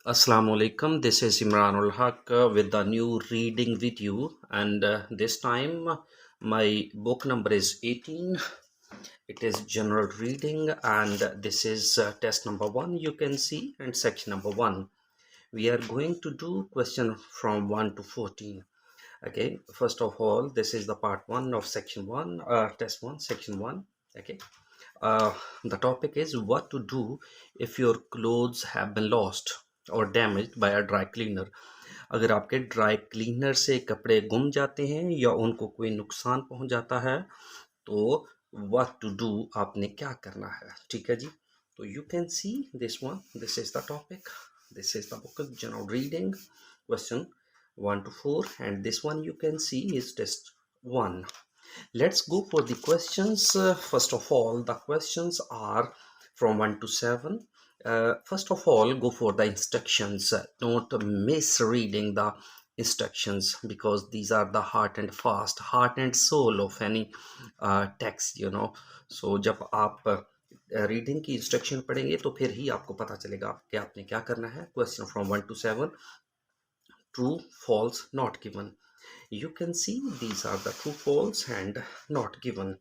Assalamu alaikum. This is Imranul Haq with a new reading video, and this time my book number is 18. It is general reading, and this is test number 1. You can see, and section number 1. We are going to do question from 1 to 14. Okay, first of all, this is the part 1 of section 1, test 1, section 1. Okay, the topic is what to do if your clothes have been lost or damaged by a dry cleaner. अगर आपके dry cleaner से कपड़े गुम जाते हैं या उनको कोई नुकसान पहुंच जाता है तो what to do, आपने क्या करना है. ठीक है जी. तो you can see this one. This is the topic. This is the book of general reading, question 1 to 4, and this one you can see is test 1. Let's go for the questions. First of all, the questions are from 1 to 7. First of all, go for the instructions. Don't misreading the instructions because these are the heart and fast, heart and soul of any text. So जब आप reading की instruction पढ़ेंगे तो फिर ही आपको पता चलेगा कि आपने क्या करना है. Question from 1 to 7. True, false, not given. You can see these are the true, false and not given.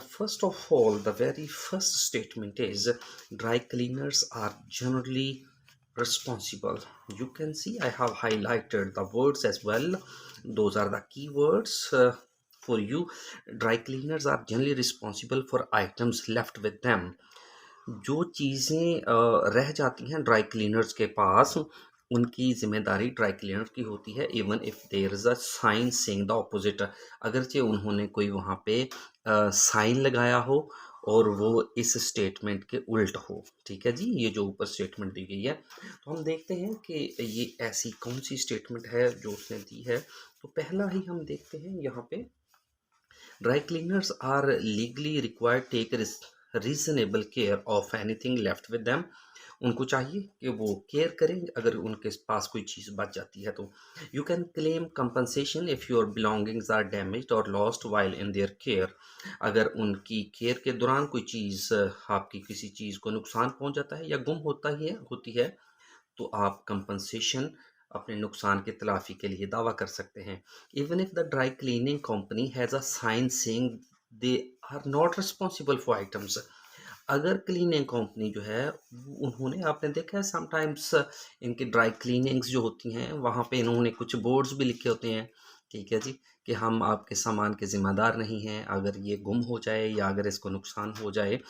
First of all, the very first statement is dry cleaners are generally responsible. You can see I have highlighted the words as well. Those are the key words for you. Dry cleaners are generally responsible for items left with them. जो चीज़ें रह जाती हैं dry cleaners के पास उनकी जिम्मेदारी dry cleaner की होती है. Even if there is a sign saying the opposite, अगरचे उन्होंने कोई वहाँ पे साइन लगाया हो और वो इस स्टेटमेंट के उल्ट हो. ठीक है जी, ये जो ऊपर स्टेटमेंट दी गई है तो हम देखते हैं कि ये ऐसी कौन सी स्टेटमेंट है जो उसने दी है. तो पहला ही हम देखते हैं यहाँ पे dry cleaners are legally required take reasonable care of anything left with them. उनको चाहिए कि वो केयर करें अगर उनके पास कोई चीज़ बच जाती है तो. You can claim compensation if your belongings are damaged or lost while in their care. अगर उनकी केयर के दौरान कोई चीज़ आपकी किसी चीज़ को नुकसान पहुंच जाता है या गुम होती है तो आप कंपनसेशन अपने नुकसान की तलाफी के लिए दावा कर सकते हैं. Even if the dry cleaning company has a sign saying they are not responsible for items. अगर क्लीनिंग कंपनी जो है उन्होंने आपने देखा है समटाइम्स इनकी ड्राई क्लीनिंग्स जो होती हैं वहाँ पे इन्होंने कुछ बोर्ड्स भी लिखे होते हैं. ठीक है जी, कि हम आपके सामान के ज़िम्मेदार नहीं हैं, अगर ये गुम हो जाए या अगर इसको नुकसान हो जाए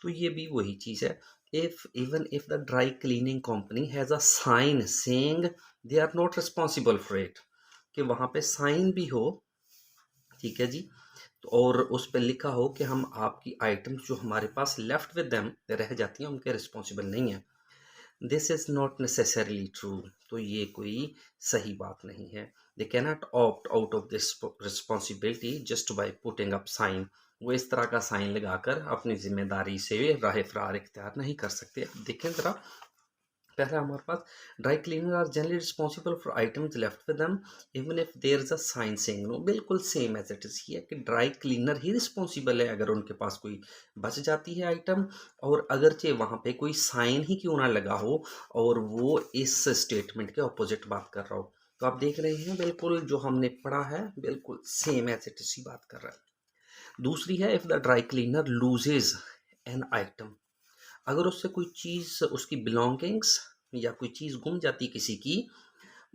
तो ये भी वही चीज़ है. Even if the dry cleaning company has a sign saying they are not responsible for it, कि वहाँ पे साइन भी हो. ठीक है जी, तो और उस पर लिखा हो कि हम आपकी आइटम्स जो हमारे पास लेफ्ट विद देम रह जाती हैं उनके रिस्पॉन्सिबल नहीं है. This is not necessarily true. तो ये कोई सही बात नहीं है. They cannot opt out of this responsibility just by putting up sign. वो इस तरह का साइन लगाकर अपनी जिम्मेदारी से राह फरार इख्तियार नहीं कर सकते. देखें ज़रा, पहला हमारे पास dry cleaner are generally responsible for items left with them even if there is a sign saying no. बिल्कुल सेम एज इट इज़ ये कि ड्राई क्लीनर ही रिस्पॉन्सिबल है अगर उनके पास कोई बच जाती है आइटम, और अगरचे वहाँ पे कोई साइन ही क्यों ना लगा हो और वो इस स्टेटमेंट के ऑपोजिट बात कर रहा हो. तो आप देख रहे हैं बिल्कुल जो हमने पढ़ा है बिल्कुल सेम एज इट इज़ ही बात कर रहा है. दूसरी है if the dry cleaner loses an item. अगर उससे कोई चीज़ उसकी बिलोंगिंग्स या कोई चीज़ गुम जाती किसी की,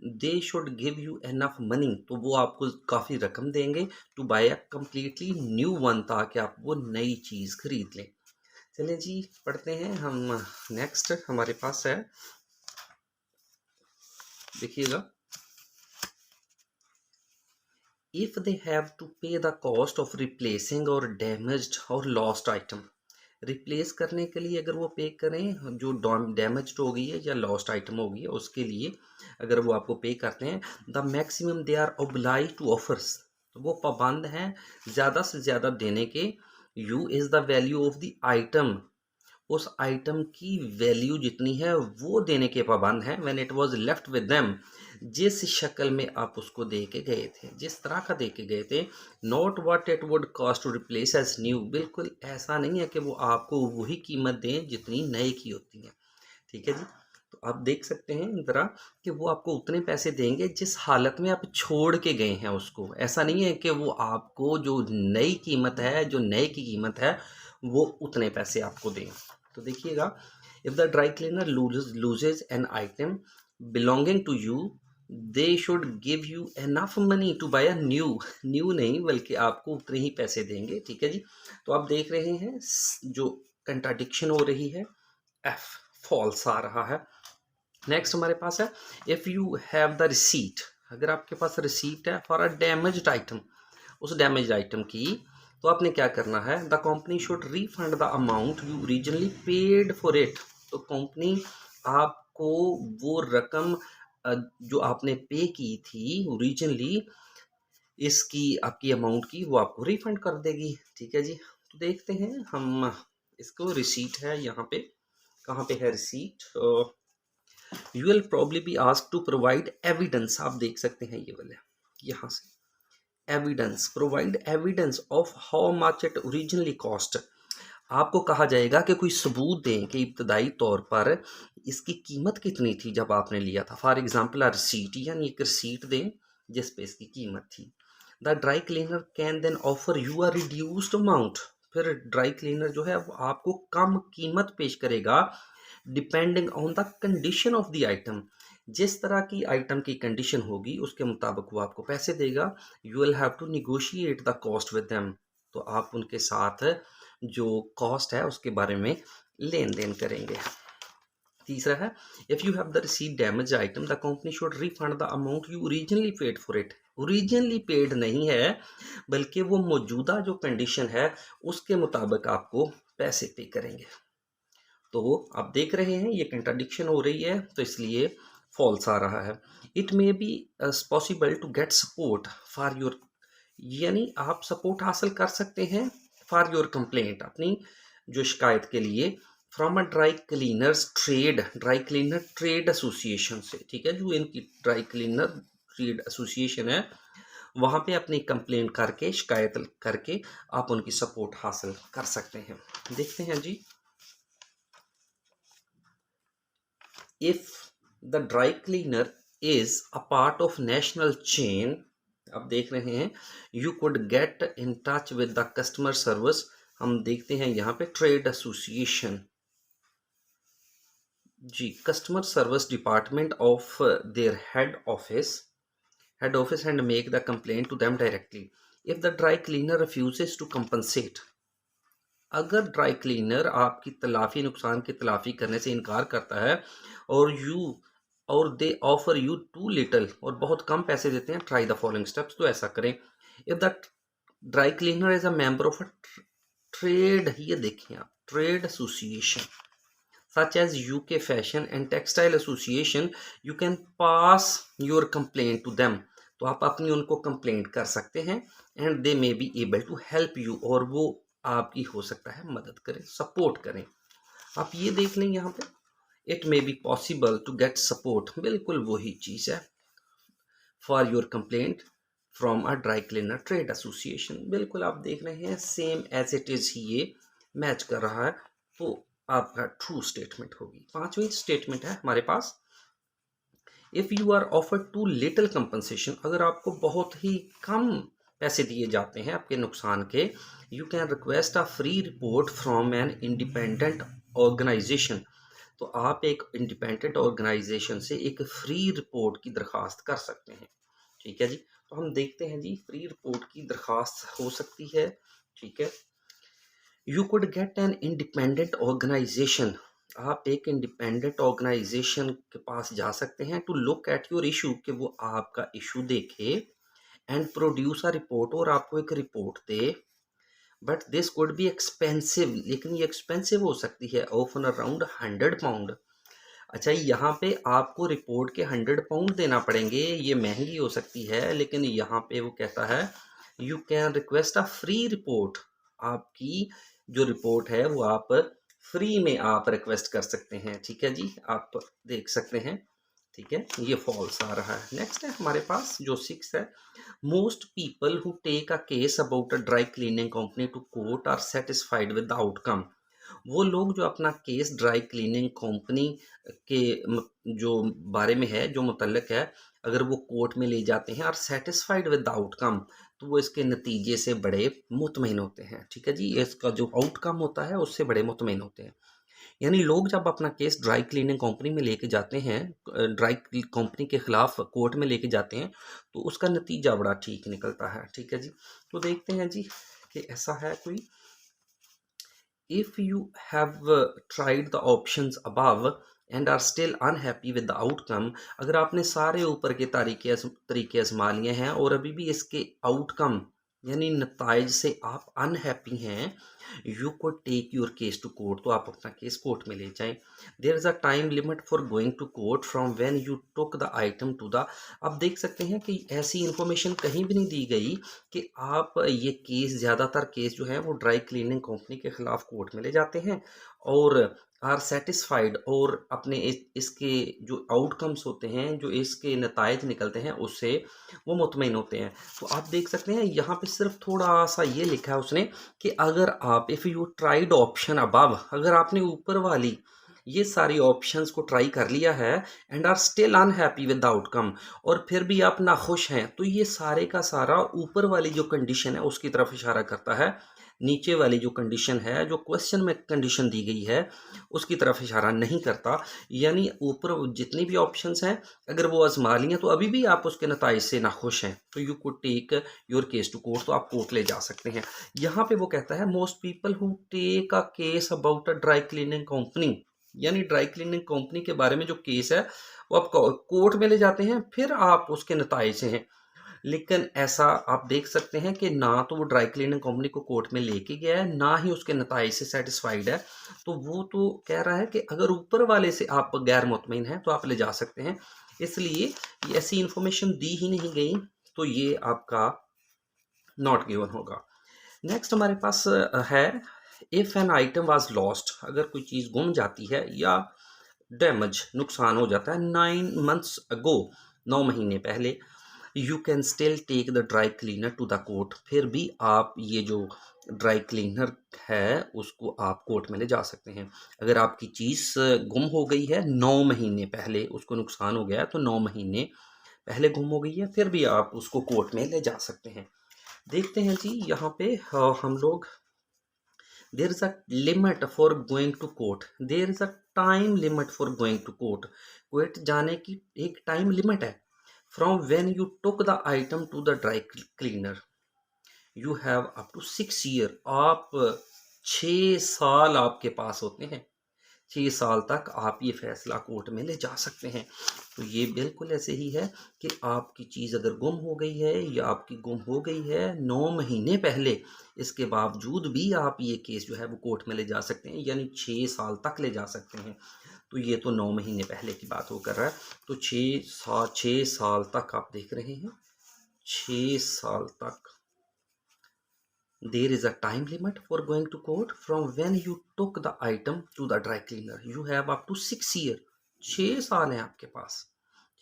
they should give you enough money. तो वो आपको काफ़ी रकम देंगे to buy a completely new one, ताकि आप वो नई चीज़ खरीद लें. चलिए जी पढ़ते हैं हम. नेक्स्ट हमारे पास है, देखिएगा. इफ दे हैव टू पे द कॉस्ट ऑफ रिप्लेसिंग और damaged or lost item. Replace करने के लिए अगर वो पे करें जो डैमेज्ड हो गई है या लॉस्ट आइटम हो गई है उसके लिए अगर वो आपको पे करते हैं, the maximum they are obliged to offers. तो वो पाबंद हैं ज़्यादा से ज़्यादा देने के. You is the value of the item. उस आइटम की वैल्यू जितनी है वो देने के पाबंद हैं. When it was left with them, जिस शक्ल में आप उसको दे के गए थे, जिस तरह का दे के गए थे. Not what it would cost to replace as new. बिल्कुल ऐसा नहीं है कि वो आपको वही कीमत दें जितनी नए की होती है. ठीक है जी, तो तो आप देख सकते हैं ज़रा कि वो आपको उतने पैसे देंगे जिस हालत में आप छोड़ के गए हैं उसको। ऐसा नहीं है कि वो आपको जो नई कीमत है, जो नए की कीमत है, वो उतने पैसे आपको दें। तो देखिएगा, if the dry cleaner loses an item belonging to you, they should give you enough money to buy a new नहीं, बल्कि आपको उतने ही पैसे देंगे। ठीक है जी। तो आप देख रहे हैं जो कंट्राडिक्शन हो रही है, एफ फॉल्स आ रहा है। नेक्स्ट हमारे पास है, if you have the receipt, अगर आपके पास रिसीट है फॉर अ डैमेज्ड आइटम, उस डैमेज्ड आइटम की, तो आपने क्या करना है, the company should refund the amount you originally paid for it. तो कंपनी आपको वो रकम जो आपने पे की थी ओरिजिनली, इसकी आपकी अमाउंट की, वो आपको रिफंड कर देगी। ठीक है जी। तो देखते हैं हम इसको, रिसीट है यहाँ पे, कहाँ पे है receipt, you will probably be asked to provide evidence. आप देख सकते हैं ये वाले, यहाँ से evidence, provide evidence of how much it originally cost. आपको कहा जाएगा कि कोई सबूत दें कि इब्तदाई तौर पर इसकी कीमत कितनी थी जब आपने लिया था। फॉर एग्जाम्पल रिसीट, यानी एक रिसीट दें जिस पे इसकी कीमत थी। The dry cleaner can then offer you a reduced amount. फिर ड्राई क्लीनर जो है वो आपको कम कीमत पेश करेगा, depending on the condition of the item. जिस तरह की आइटम की कंडीशन होगी उसके मुताबिक वो आपको पैसे देगा। You will have to negotiate the cost with them. तो आप उनके साथ जो कॉस्ट है उसके बारे में लेन देन करेंगे। तीसरा है, if you have the receive damage item, the company should refund the amount you originally paid for it. Originally paid नहीं है, बल्कि वो मौजूदा जो कंडीशन है उसके मुताबिक आपको पैसे पे करेंगे। तो आप देख रहे हैं ये कंट्राडिक्शन हो रही है, तो इसलिए फॉल्स आ रहा है। It may be possible to get support for your, यानी आप सपोर्ट हासिल कर सकते हैं फॉर योर कंप्लेंट, अपनी जो शिकायत के लिए, from a dry cleaners trade, dry cleaner trade association से। ठीक है, जो इनकी ड्राई क्लीनर ट्रेड एसोसिएशन है, वहाँ पे अपनी कंप्लेंट करके, शिकायत करके आप उनकी सपोर्ट हासिल कर सकते हैं। देखते हैं जी, if the dry cleaner is a part of national chain, आप देख रहे हैं, you could get in touch with the customer service। हम देखते हैं यहाँ पे ट्रेड एसोसिएशन जी, customer service department of their head office and make the complaint to them directly if the dry cleaner refuses to compensate. अगर dry cleaner आपकी तलाफी, नुकसान की तलाफी करने से इनकार करता है, और they offer you too little, और बहुत कम पैसे देते हैं, ट्राई द फॉलोइंग स्टेप्स। तो ऐसा करें, if the dry cleaner is a member of a trade, ये देखिए आप, trade association such as UK Fashion and Textile Association, you can pass your complaint to them। तो आप अपनी उनको कंप्लेंट कर सकते हैं, and they may be able to help you, और वो आपकी हो सकता है मदद करें, सपोर्ट करें। आप ये देख लें यहाँ पे, it may be possible to get support, बिल्कुल वही चीज़ है, for your complaint from a dry cleaner trade association. बिल्कुल आप देख रहे हैं, सेम एज इट इज़ ही ये मैच कर रहा है, तो आपका ट्रू स्टेटमेंट होगी। पांचवी स्टेटमेंट है हमारे पास, if you are offer too little compensation, अगर आपको बहुत ही कम पैसे दिए जाते हैं आपके नुकसान के, you can request a free report from an independent organisation. तो आप एक इंडिपेंडेंट ऑर्गेनाइजेशन से एक फ्री रिपोर्ट की दरख्वास्त कर सकते हैं। ठीक है जी। तो हम देखते हैं जी, फ्री रिपोर्ट की दरख्वास्त हो सकती है। ठीक है, you could get an independent organisation, आप एक इंडिपेंडेंट ऑर्गेनाइजेशन के पास जा सकते हैं, to look at your issue, कि वो आपका इशू देखे, एंड प्रोड्यूस अ रिपोर्ट, और आपको एक report they. But this could be expensive, लेकिन ये एक्सपेंसिव हो सकती है, ऑफन अराउंड 100 पाउंड। अच्छा, यहाँ पे आपको रिपोर्ट के 100 पाउंड देना पड़ेंगे, ये महंगी हो सकती है, लेकिन यहाँ पे वो कहता है you can request a free report, आपकी जो रिपोर्ट है वो आप फ्री में आप रिक्वेस्ट कर सकते हैं। ठीक है जी, आप देख सकते हैं। ठीक है, ये फॉल्स आ रहा है। नेक्स्ट है हमारे पास जो 6 है, most people who take a case about a dry cleaning company to court are satisfied with the outcome. वो लोग जो अपना केस ड्राई क्लीनिंग कंपनी के जो बारे में है, जो मुतल्लिक है, अगर वो कोर्ट में ले जाते हैं और सेटिस्फाइड विद द आउटकम, तो वो इसके नतीजे से बड़े मुतमईन होते हैं। ठीक है जी, इसका जो आउटकम होता है उससे बड़े मुतमईन होते हैं। यानी लोग जब अपना केस ड्राई क्लीनिंग कंपनी में लेके जाते हैं, ड्राई कंपनी के खिलाफ कोर्ट में लेके जाते हैं, तो उसका नतीजा बड़ा ठीक निकलता है। ठीक है जी, तो देखते हैं जी कि ऐसा है कोई। If you have tried the options above and are still unhappy with the outcome, अगर आपने सारे ऊपर के तरीके आजमा लिए हैं और अभी भी इसके आउटकम यानी नताइज से आप अनहैप्पी हैं, you could take your case to court, तो आप अपना केस कोर्ट में ले जाएं। There is a time limit for going to court from when you took the item to the. आप देख सकते हैं कि ऐसी इंफॉर्मेशन कहीं भी नहीं दी गई कि आप ये केस, ज़्यादातर केस जो है वो ड्राई क्लीनिंग कंपनी के खिलाफ कोर्ट में ले जाते हैं और आर सेटिस्फाइड, और अपने इसके जो आउटकम्स होते हैं, जो इसके नतायज निकलते हैं, उससे वो मुतमईन होते हैं। तो आप देख सकते हैं यहाँ पे सिर्फ थोड़ा सा ये लिखा है उसने कि अगर आप if you tried option above, अगर आपने ऊपर वाली ये सारी ऑप्शंस को ट्राई कर लिया है and are still unhappy with the outcome, और फिर भी आप नाखुश हैं, तो ये सारे का सारा ऊपर वाली जो कंडीशन है उसकी तरफ इशारा करता है। नीचे वाली जो कंडीशन है, जो क्वेश्चन में कंडीशन दी गई है, उसकी तरफ इशारा नहीं करता। यानी ऊपर जितनी भी ऑप्शंस हैं, अगर वो आजमा ली हैं तो अभी भी आप उसके नताइज से नाखुश हैं, तो you could take your case to court, तो आप कोर्ट ले जा सकते हैं। यहाँ पे वो कहता है most people who take a case about a dry cleaning company, यानी ड्राई क्लीनिंग कंपनी के बारे में जो केस है वो आप कोर्ट में ले जाते हैं, फिर आप उसके नताइज से हैं। लेकिन ऐसा आप देख सकते हैं कि ना तो वो ड्राई क्लीनिंग कंपनी को कोर्ट में लेके गया है, ना ही उसके नताइज से सेटिस्फाइड है। तो वो तो कह रहा है कि अगर ऊपर वाले से आप गैर मुतमईन हैं तो आप ले जा सकते हैं। इसलिए ये ऐसी इंफॉर्मेशन दी ही नहीं गई, तो ये आपका नॉट गिवन होगा। नेक्स्ट हमारे पास है if an item was lost, अगर कोई चीज़ गुम जाती है या डैमेज नुकसान हो जाता है 9 months अगो, 9 महीने पहले, you can still take the dry cleaner to the court, फिर भी आप ये जो ड्राई क्लीनर है उसको आप कोर्ट में ले जा सकते हैं। अगर आपकी चीज़ गुम हो गई है 9 महीने पहले, उसको नुकसान हो गया है तो 9 महीने पहले गुम हो गई है, फिर भी आप उसको कोर्ट में ले जा सकते हैं। देखते हैं जी यहाँ पे हम लोग, there is a limit for going to court, there is a time limit for going to court, court जाने की एक टाइम लिमिट है। From when you took the item to the dry cleaner you have up to 6 year, आप 6 साल आपके पास होते हैं, 6 साल तक आप ये फैसला कोर्ट में ले जा सकते हैं। तो ये बिल्कुल ऐसे ही है कि आपकी चीज़ अगर गुम हो गई है या आपकी गुम हो गई है 9 महीने पहले, इसके बावजूद भी आप ये केस जो है वो कोर्ट में ले जा सकते हैं, यानी 6 साल तक ले जा सकते हैं। तो ये तो 9 महीने पहले की बात वो कर रहा है, तो 6 साल तक आप देख रहे हैं, 6 साल तक। There is a time limit for going to court from when you took the item to the dry cleaner. You have up to 6 year. 6 साल हैं आपके पास।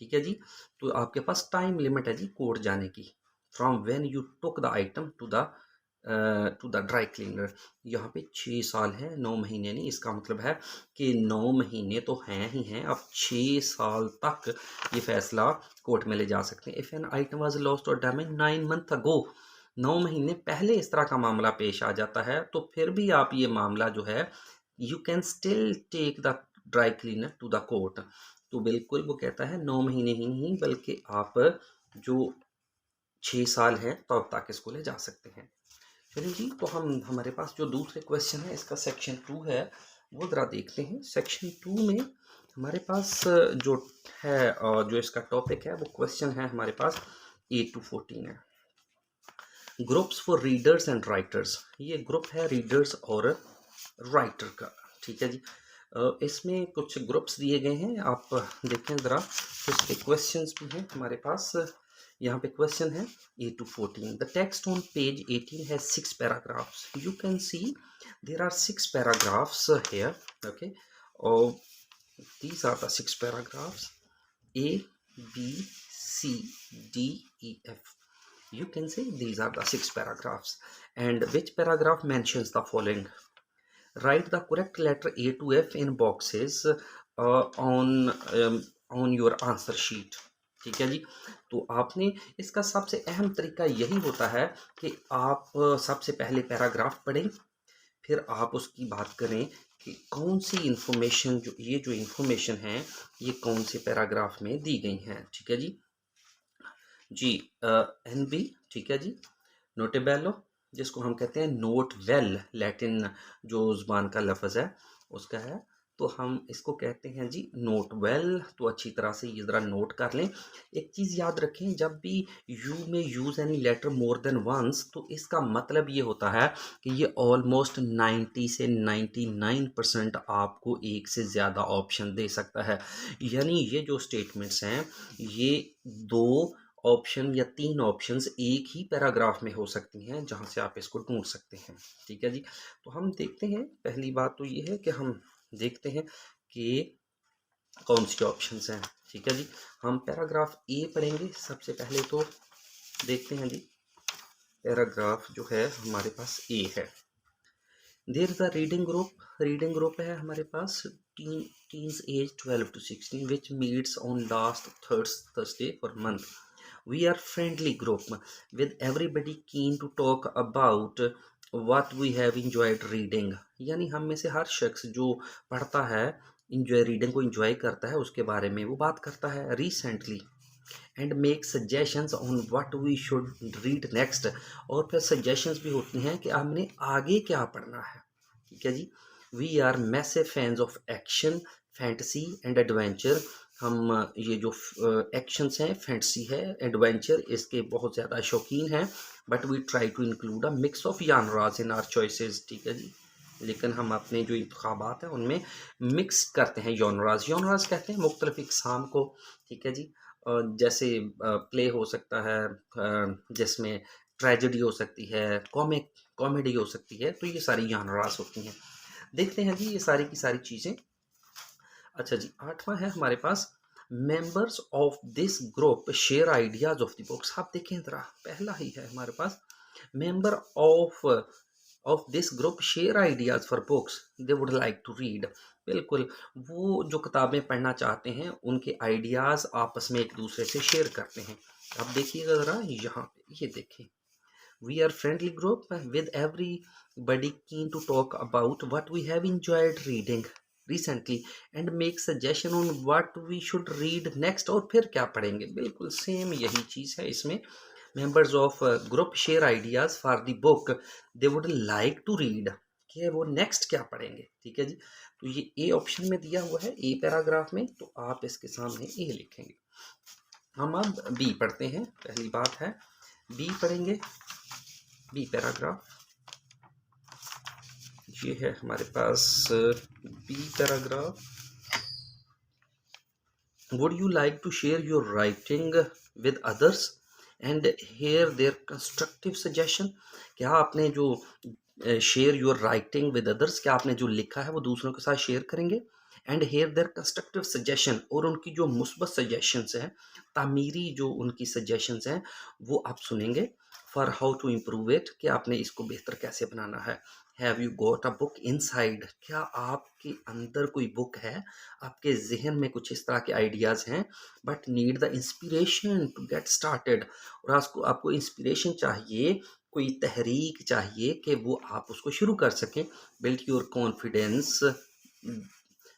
ठीक है जी, तो आपके पास टाइम लिमिट है जी कोर्ट जाने की। From when you took the item to the dry cleaner, यहाँ पे 6 साल है, 9 महीने नहीं। इसका मतलब है कि 9 महीने तो हैं ही हैं, अब 6 साल तक ये फैसला कोर्ट में ले जा सकते हैं। If an item was lost और डैमेज 9 months अगो, 9 महीने पहले इस तरह का मामला पेश आ जाता है, तो फिर भी आप ये मामला जो है you can still take the dry cleaner to the court. तो बिल्कुल वो कहता है 9 महीने ही नहीं बल्कि आप जो 6 साल है तो अब तक इसको ले जा सकते हैं। चलिए जी, तो हमारे पास जो दूसरे क्वेश्चन है इसका सेक्शन 2 है, वो ज़रा देखते हैं। सेक्शन 2 में हमारे पास जो है जो इसका टॉपिक है वो क्वेश्चन है हमारे पास 8 to 14 है। Groups for readers and writers, ये ग्रुप है रीडर्स और राइटर का। ठीक है जी, इसमें कुछ ग्रुप्स दिए गए हैं, आप देखें ज़रा, इसके क्वेश्चंस भी हैं हमारे पास। यहाँ पे क्वेश्चन है 8 to 14। The text on page 18 has 6 paragraphs, you can see there are 6 paragraphs here, okay, और these are the 6 paragraphs A, B, C, D, E, F. You can say these are the 6 paragraphs. And which paragraph mentions the following? Write the correct letter A to F in boxes on your answer sheet. ठीक है जी। तो आपने इसका सबसे अहम तरीका यही होता है कि आप सबसे पहले पैराग्राफ पढ़ें, फिर आप उसकी बात करें कि कौन सी इंफॉर्मेशन, जो इंफॉर्मेशन है ये कौन से पैराग्राफ में दी गई हैं। ठीक है जी। जी NB, ठीक है जी। नोटेबेलो, जिसको हम कहते हैं नोट वेल, लैटिन जो ज़ुबान का लफ्ज़ है उसका है, तो हम इसको कहते हैं जी नोट वेल। तो अच्छी तरह से ये ज़रा नोट कर लें। एक चीज़ याद रखें, जब भी यू में use any letter more than once, तो इसका मतलब ये होता है कि ये ऑलमोस्ट 90 से 99% आपको एक से ज़्यादा ऑप्शन दे सकता है। यानी ये जो स्टेटमेंट्स हैं, ये 2 ऑप्शन या 3 ऑप्शंस एक ही पैराग्राफ में हो सकती हैं, जहां से आप इसको ढूंढ सकते हैं। ठीक है जी। तो हम देखते हैं, पहली बात तो ये है कि हम देखते हैं कि कौन सी ऑप्शंस हैं। ठीक है जी। हम पैराग्राफ ए पढ़ेंगे सबसे पहले। तो देखते हैं जी, पैराग्राफ जो है हमारे पास ए है। There is a reading group है हमारे पास, teens age 12 to 16 which meets on last Thursday for month. We are friendly group with everybody keen to talk about what we have enjoyed reading. यानी हम में से हर शख्स जो पढ़ता है, रीडिंग को इंजॉय करता है, उसके बारे में वो बात करता है recently. And make suggestions on what we should read next, और फिर सजेशंस भी होती हैं कि हमने आगे क्या पढ़ना है। ठीक है जी। We are massive fans of action, fantasy and adventure. हम ये जो एक्शंस हैं, फैंटेसी है, एडवेंचर, इसके बहुत ज़्यादा शौकीन हैं। But we try to include a mix of genres in our choices. ठीक है जी। लेकिन हम अपने जो इंतखाबात हैं उनमें मिक्स करते हैं जॉनराज कहते हैं मुख्तलिफ इकसाम को। ठीक है जी। जैसे प्ले हो सकता है जिसमें ट्रेजेडी हो सकती है, कॉमेडी हो सकती है, तो ये सारी जॉनरास होती हैं। देखते हैं जी ये सारी की सारी चीज़ें। अच्छा जी, 8वां है हमारे पास, members of this group share ideas of the books. आप देखें ज़रा, पहला ही है हमारे पास, member of this group share ideas for books they would like to read. बिल्कुल, वो जो किताबें पढ़ना चाहते हैं उनके आइडियाज़ आपस में एक दूसरे से शेयर करते हैं। अब देखिएगा ज़रा यहाँ पे, ये देखें, we are friendly group with everybody keen to talk about what we have enjoyed reading recently and make suggestion on what we should read next। और फिर क्या पढ़ेंगे, बिल्कुल सेम यही चीज़ है इसमें। members of group share ideas for the book they would like to read, कि वो नेक्स्ट क्या पढ़ेंगे। ठीक है जी। तो ये ए ऑप्शन में दिया हुआ है, ए पैराग्राफ में, तो आप इसके सामने ए लिखेंगे। हम अब बी पढ़ते हैं। पहली बात है बी पढ़ेंगे, बी पैराग्राफ ये है हमारे पास B paragraph. Would you like to share your writing with others and hear their constructive suggestion. क्या आपने जो share your writing with others, क्या आपने जो लिखा है वो दूसरों के साथ शेयर करेंगे। And hear their constructive suggestion, और उनकी जो मुस्बत सजेशंस हैं, तामीरी जो उनकी सजेशंस हैं, वो आप सुनेंगे। For how to improve it, कि आपने इसको बेहतर कैसे बनाना है। Have you got a book inside, क्या आपके अंदर कोई बुक है, आपके जहन में कुछ इस तरह के आइडियाज़ हैं, but need the inspiration to get started, और आपको इंस्पिरेशन चाहिए, कोई तहरीक चाहिए कि वो आप उसको शुरू कर सकें। Build your confidence,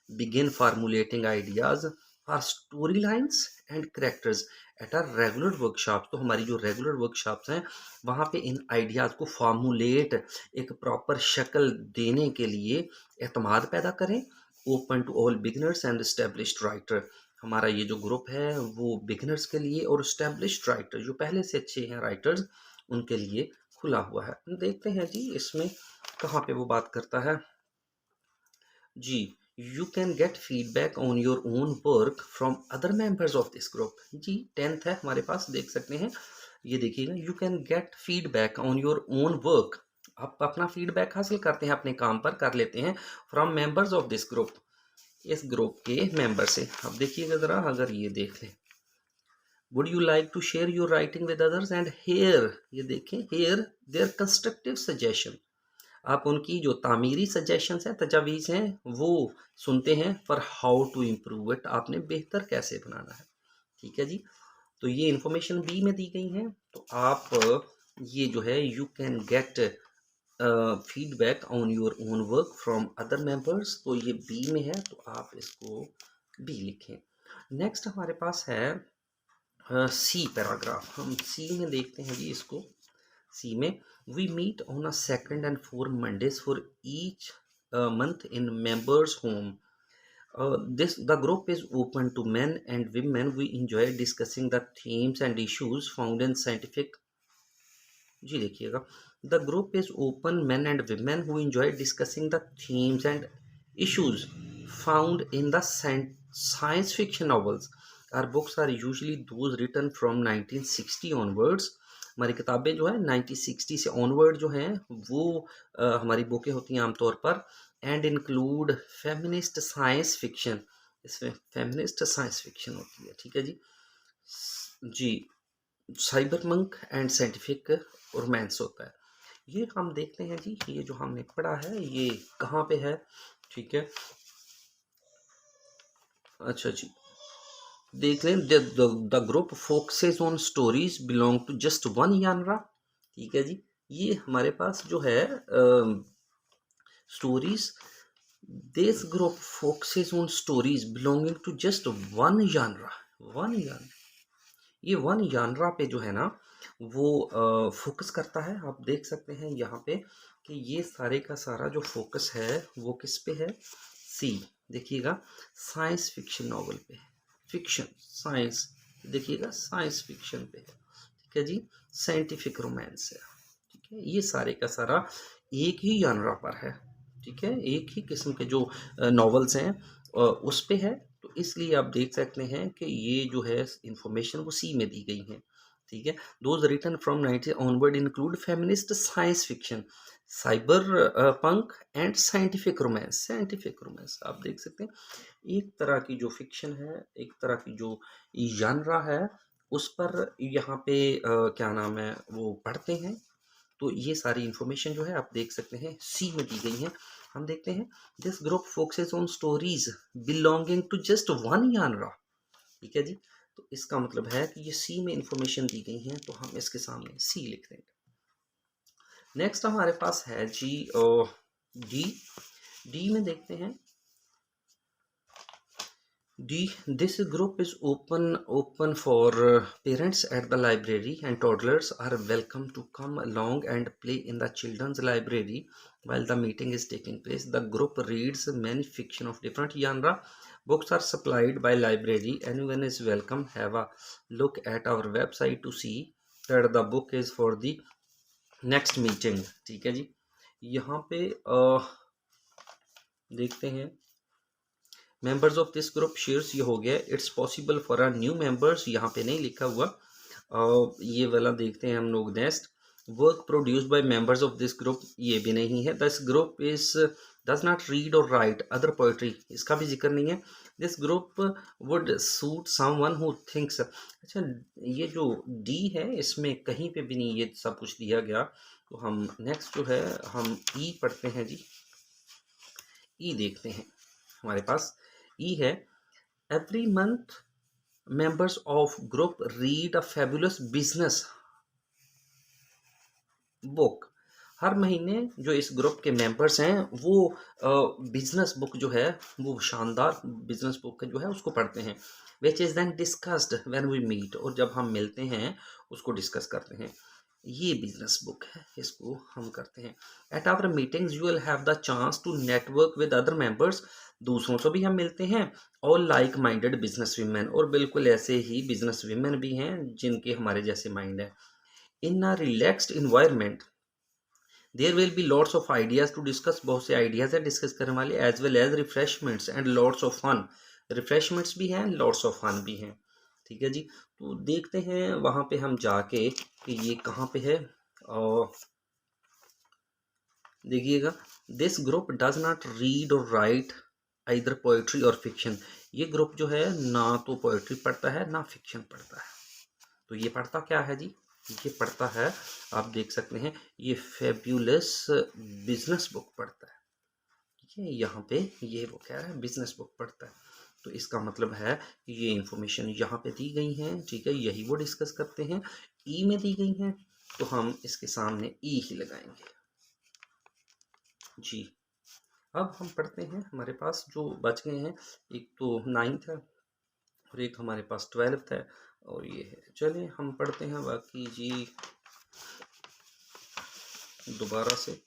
begin formulating ideas for story lines and characters at our regular workshop. तो हमारी जो रेगुलर वर्कशॉप्स हैं वहाँ पे इन आइडियाज़ को फार्मूलेट, एक प्रॉपर शक्ल देने के लिए एतमाद पैदा करें। Open to all beginners and established writer, हमारा ये जो ग्रुप है वो बिगिनर्स के लिए और एस्टेब्लिश्ड राइटर, जो पहले से अच्छे हैं राइटर्स, उनके लिए खुला हुआ है। देखते हैं जी इसमें कहाँ पे वो बात करता है। जी, you can get feedback on your own work from other members of this group. जी 10th है हमारे पास, देख सकते हैं, ये देखिएगा, you can get feedback on your own work. आप अपना फीडबैक हासिल करते हैं, अपने काम पर कर लेते हैं, from members of this group, इस ग्रुप के मेंबर से। अब देखिएगा ज़रा, अगर ये देख लें, would you like to share your writing with others and hear, ये देखें, हेयर देयर कंस्ट्रक्टिव सजेशन। आप उनकी जो तामीरी सजेशंस हैं, तजावीज़ हैं, वो सुनते हैं for how to improve it, आपने बेहतर कैसे बनाना है। ठीक है जी। तो ये इन्फॉर्मेशन बी में दी गई है। तो आप ये जो है you can get feedback on your own work from other members, तो ये बी में है, तो आप इसको बी लिखें। नेक्स्ट हमारे पास है सी पैराग्राफ। हम सी में देखते हैं जी इसको। सी में we meet on a second and fourth Mondays for each month in members home. The group is open to men and women. We enjoy discussing the themes and issues found in scientific. जी देखिएगा, the group is open men and women who enjoy discussing the themes and issues found in the science fiction novels. Our books are usually those written from 1960 onwards. हमारी किताबें जो है 1960 से onward जो हैं वो हमारी बुकें होती हैं आमतौर पर, and include feminist science fiction. इसमें फेमिनिस्ट साइंस फिक्शन होती है। ठीक है जी। जी, cyberpunk and scientific romance होता है। ये हम देखते हैं जी, ये जो हमने पढ़ा है ये कहाँ पे है। ठीक है, अच्छा जी, देख लें। The group focuses on stories belong to just one genre. ठीक है जी, ये हमारे पास जो है stories, this group focuses on stories belonging to just one genre. One genre, ये वन जानरा पे जो है ना वो फोकस करता है। आप देख सकते हैं यहाँ पे कि ये सारे का सारा जो फोकस है वो किस पे है। सी देखिएगा, साइंस फिक्शन नॉवल पे है। फिक्शन साइंस, देखिएगा साइंस फिक्शन पे है। ठीक है जी, साइंटिफिक रोमांस है। ठीक है, ये सारे का सारा एक ही जानरा पर है। ठीक है, एक ही किस्म के जो नॉवेल्स हैं उस पे है। तो इसलिए आप देख सकते हैं कि ये जो है इंफॉर्मेशन वो सी में दी गई है। ठीक है, those written from 90 onward include feminist science fiction, cyberpunk and scientific romance. Scientific romance आप देख सकते हैं, एक तरह की जो फिक्शन है, एक तरह की जो जानरा है, उस पर यहाँ पे क्या नाम है वो पढ़ते हैं। तो ये सारी इंफॉर्मेशन जो है आप देख सकते हैं सी में दी गई है। हम देखते हैं, this group focuses on stories belonging to just one genre. ठीक है जी, तो इसका मतलब है कि ये सी में इंफॉर्मेशन दी गई है, तो हम इसके सामने सी लिख देंगे। नेक्स्ट हमारे पास है जी डी। डी में देखते हैं, D. This group is open for parents at the library, and toddlers are welcome to come along and play in the children's library while the meeting is taking place. The group reads many fiction of different genre. Books are supplied by library. Anyone is welcome. Have a look at our website to see that the book is for the next meeting. ठीक है जी, यहाँ पे देखते हैं, members of this group shares, ये हो गया। It's possible for a new members, यहाँ पे नहीं लिखा हुआ। ये वाला देखते हैं हम लोग next. Work produced by members of this group, ये भी नहीं है। This group is does not read और राइट अदर पोएट्री, इसका भी जिक्र नहीं है। This group would suit someone who thinks. अच्छा, ये जो डी है इसमें कहीं पे भी नहीं ये सब कुछ दिया गया। तो हम नेक्स्ट जो है हम ई पढ़ते हैं जी। ई देखते हैं, हमारे पास ई है, every month members of group read a fabulous business book। हर महीने जो इस ग्रुप के मेंबर्स हैं वो बिजनेस बुक जो है वो शानदार बिजनेस बुक जो है उसको पढ़ते हैं। Which is then discussed when we meet, और जब हम मिलते हैं उसको डिस्कस करते हैं। ये बिजनेस बुक है, इसको हम करते हैं। At our meetings you will have the chance to network with other members, दूसरों से भी हम मिलते हैं। और लाइक माइंडेड बिजनेस वीमेन, और बिल्कुल ऐसे ही बिजनेस वीमेन भी हैं जिनके हमारे जैसे माइंड है। In a relaxed environment there will be lots of ideas to discuss, बहुत से आइडियाज है डिस्कस करने वाले। As well as refreshments and lots of fun, refreshments भी हैं, लॉट्स ऑफ फन भी हैं। ठीक है जी, तो देखते हैं वहाँ पे हम जाके कि ये कहाँ पे है। और देखिएगा, this group does not read और राइट आइदर पोएट्री और फिक्शन। ये ग्रुप जो है ना तो पोएट्री पढ़ता है ना फिक्शन पढ़ता है। तो ये पढ़ता क्या है जी, ये पढ़ता है, आप देख सकते हैं, ये फेब्यूलस बिजनेस बुक पढ़ता है। ठीक है, यहाँ पे ये वो कह रहा है बिजनेस बुक पढ़ता है, तो इसका मतलब है कि ये इंफॉर्मेशन यहाँ पे दी गई है। ठीक है, यही वो डिस्कस करते हैं। ई में दी गई हैं तो हम इसके सामने ई ही लगाएंगे जी। अब हम पढ़ते हैं, हमारे पास जो बच गए हैं, एक तो 9th है और एक हमारे पास 12th है और ये है। चलिए हम पढ़ते हैं बाकी जी दोबारा से।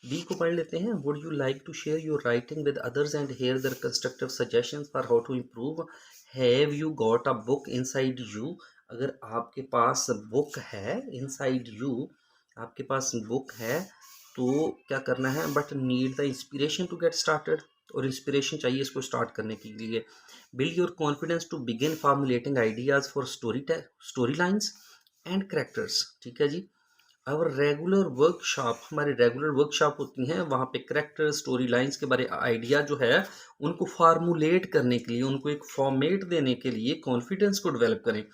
बी को पढ़ लेते हैं। Would you like to share your writing with others and hear their constructive suggestions for how to improve. Have you got a book inside you. अगर आपके पास बुक है इनसाइड यू, आपके पास बुक है तो क्या करना है, but need the inspiration to get started, और इंस्पिरेशन चाहिए इसको स्टार्ट करने के लिए। Build your confidence to begin formulating ideas for story lines and characters. ठीक है जी। और रेगुलर वर्कशॉप, हमारी रेगुलर वर्कशॉप होती हैं, वहाँ पे करेक्टर स्टोरी लाइंस के बारे आइडिया जो है उनको फार्मूलेट करने के लिए, उनको एक फॉर्मेट देने के लिए कॉन्फिडेंस को डेवलप करें।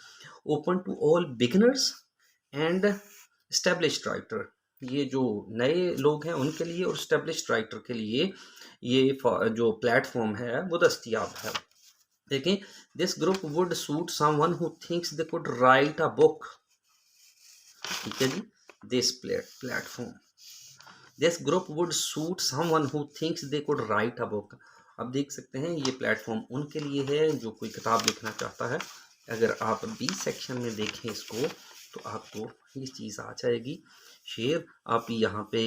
Open to all beginners and established writer, ये जो नए लोग हैं उनके लिए और एस्टेब्लिश्ड राइटर के लिए ये जो प्लेटफॉर्म है वो दस्तियाब है। देखें, this group would suit someone who thinks they could write a book. ठीक है जी, this platform, this group would suit someone who thinks they could write a book। अब देख सकते हैं ये प्लेटफॉर्म उनके लिए है जो कोई किताब लिखना चाहता है। अगर आप बी सेक्शन में देखें इसको तो आपको ये चीज़ आ जाएगी। शेयर, आप यहाँ पे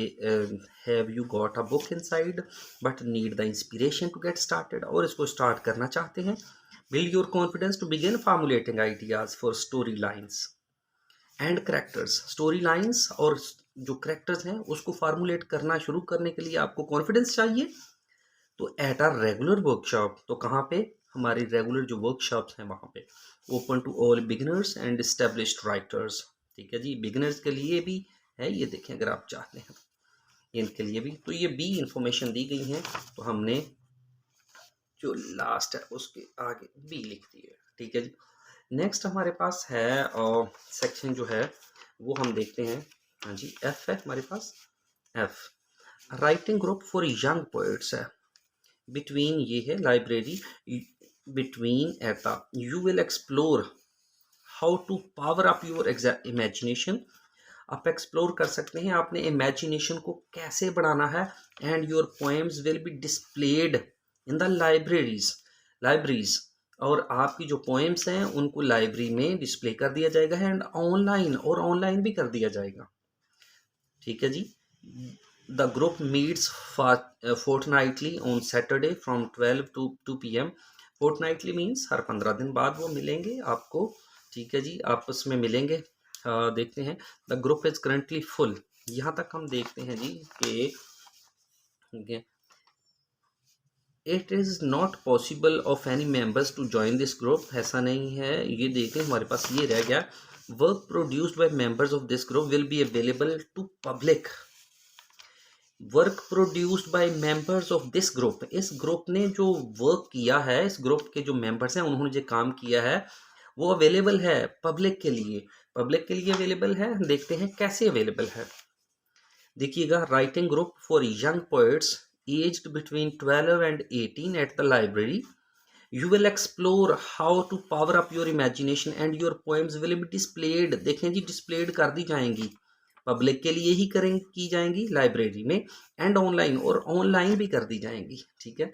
have you got a book inside but need the inspiration to get started, और इसको स्टार्ट करना चाहते हैं। Build your confidence to begin formulating ideas for story lines and characters. Story lines और जो करेक्टर्स हैं उसको फार्मूलेट करना शुरू करने के लिए आपको कॉन्फिडेंस चाहिए। तो एट अ रेगुलर वर्कशॉप, तो कहाँ पे, हमारी रेगुलर जो वर्कशॉप्स हैं वहाँ पे। Open to all beginners and established writers. ठीक है जी, बिगिनर्स के लिए भी है, ये देखें अगर आप चाहते हैं इनके लिए भी। तो ये बी इंफॉर्मेशन दी गई है, तो हमने जो लास्ट है उसके आगे बी लिख दी है। ठीक है जी। नेक्स्ट हमारे पास है और सेक्शन जो है वो हम देखते हैं। हाँ जी, एफ है हमारे पास। F writing group for young poets है। बिटवीन ये है लाइब्रेरी, बिटवीन एटा you will explore how to power up your imagination. आप एक्सप्लोर कर सकते हैं अपने इमेजिनेशन को कैसे बढ़ाना है। And your poems will be displayed in the libraries, और आपकी जो पोएम्स हैं उनको लाइब्रेरी में डिस्प्ले कर दिया जाएगा। एंड ऑनलाइन, और ऑनलाइन भी कर दिया जाएगा। ठीक है जी। The group meets fortnightly on Saturday from 12 to 2 PM। Fortnightly means हर 15 दिन बाद वो मिलेंगे आपको। ठीक है जी, आपस में मिलेंगे। देखते हैं, the group is currently full. यहाँ तक हम देखते हैं जी कि it is not possible of any members to join this group. ऐसा नहीं है, ये देखें हमारे पास ये रह गया। Work produced by members of this group will be available to public. Work produced by members of this group, इस ग्रुप ने जो वर्क किया है, इस ग्रुप के जो मेंबर्स हैं उन्होंने जो काम किया है वो अवेलेबल है पब्लिक के लिए। पब्लिक के लिए अवेलेबल है, देखते हैं कैसे अवेलेबल है। देखिएगा, writing group for young poets aged between 12 and 18 at the library. You will explore how to power up your imagination and your poems will be displayed। देखें जी, डिस्प्लेड कर दी जाएंगी, पब्लिक के लिए ही करें की जाएंगी लाइब्रेरी में, एंड ऑनलाइन, और ऑनलाइन भी कर दी जाएंगी। ठीक है,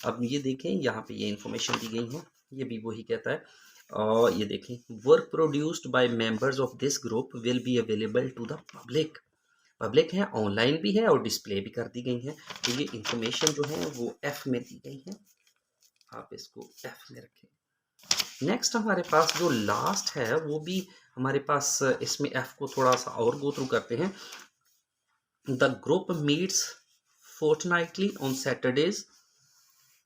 अब ये देखें यहाँ पे ये इंफॉर्मेशन दी गई है, ये भी वही कहता है। और ये देखें, work produced by members of this group will be available to the public. Public है, ऑनलाइन भी है और डिस्प्ले भी कर दी गई है। तो ये इंफॉर्मेशन जो है वो एफ में दी गई है, आप इसको एफ में रखें। नेक्स्ट हमारे पास जो लास्ट है वो भी हमारे पास, इसमें एफ को थोड़ा सा और गो थ्रू करते हैं। The group meets fortnightly on Saturdays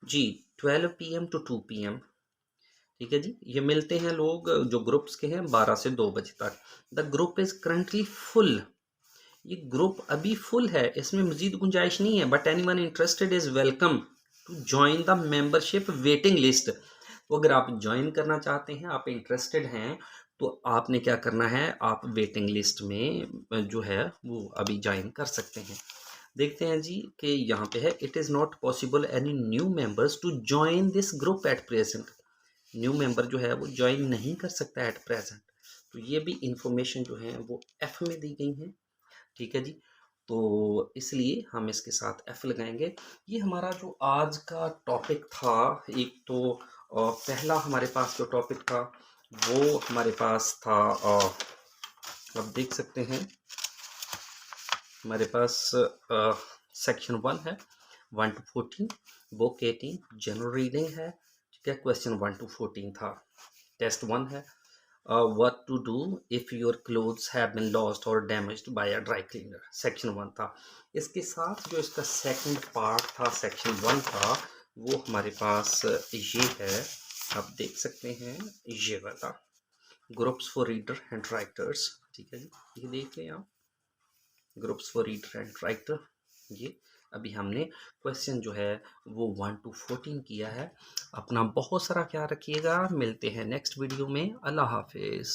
जी 12 PM to 2 PM। ठीक है जी, ये मिलते हैं लोग जो ग्रुप्स के हैं 12 से 2 बजे तक। The group is currently full. ये ग्रुप अभी फुल है, इसमें मजीद गुंजाइश नहीं है। But anyone interested is welcome to join the membership waiting list. वो अगर आप ज्वाइन करना चाहते हैं, आप इंटरेस्टेड हैं, तो आपने क्या करना है, आप वेटिंग लिस्ट में जो है वो अभी ज्वाइन कर सकते हैं। देखते हैं जी कि यहाँ पे है, it is not possible any new members to join this group at present. New member जो है वो ज्वाइन नहीं कर सकता एट प्रेजेंट। तो ये भी इंफॉर्मेशन जो है वो एफ में दी गई है, ठीक है जी। तो इसलिए हम इसके साथ एफ लगाएंगे। ये हमारा जो आज का टॉपिक था, एक तो पहला हमारे पास जो टॉपिक था वो हमारे पास था, आप देख सकते हैं हमारे पास सेक्शन 1 है 1 to 14, बुक 18 जनरल रीडिंग है, ठीक है। क्वेश्चन 1 to 14 था। टेस्ट 1 है what to do if your clothes have been lost or damaged by a dry cleaner, section 1 था। इसके साथ जो इसका सेकंड पार्ट था सेक्शन 1 का, वो हमारे पास ये है, आप देख सकते हैं ये वाला, groups for reader and writers, ठीक है जी। ये देख लें आप, groups for reader and writer. ये अभी हमने क्वेश्चन जो है वो 1 to 14 किया है। अपना बहुत सारा ख्याल रखिएगा, मिलते हैं नेक्स्ट वीडियो में। अल्लाह हाफिज़।